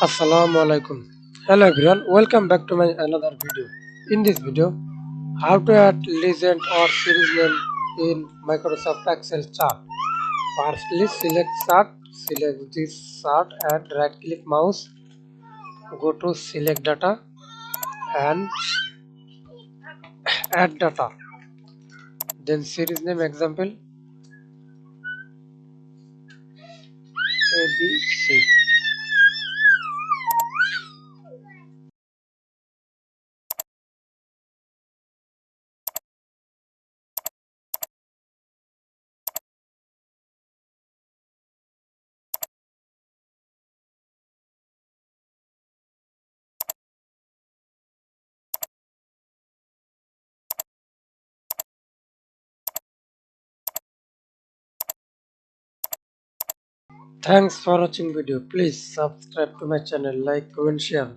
Assalamu alaikum. Hello everyone, welcome back to my another video. In this video, how to add legend or series name in Microsoft Excel chart. Firstly, select chart, select this chart and right click mouse, go to select data and add data. Then series name example ABC. Thanks for watching video. Please subscribe to my channel, like, comment, share.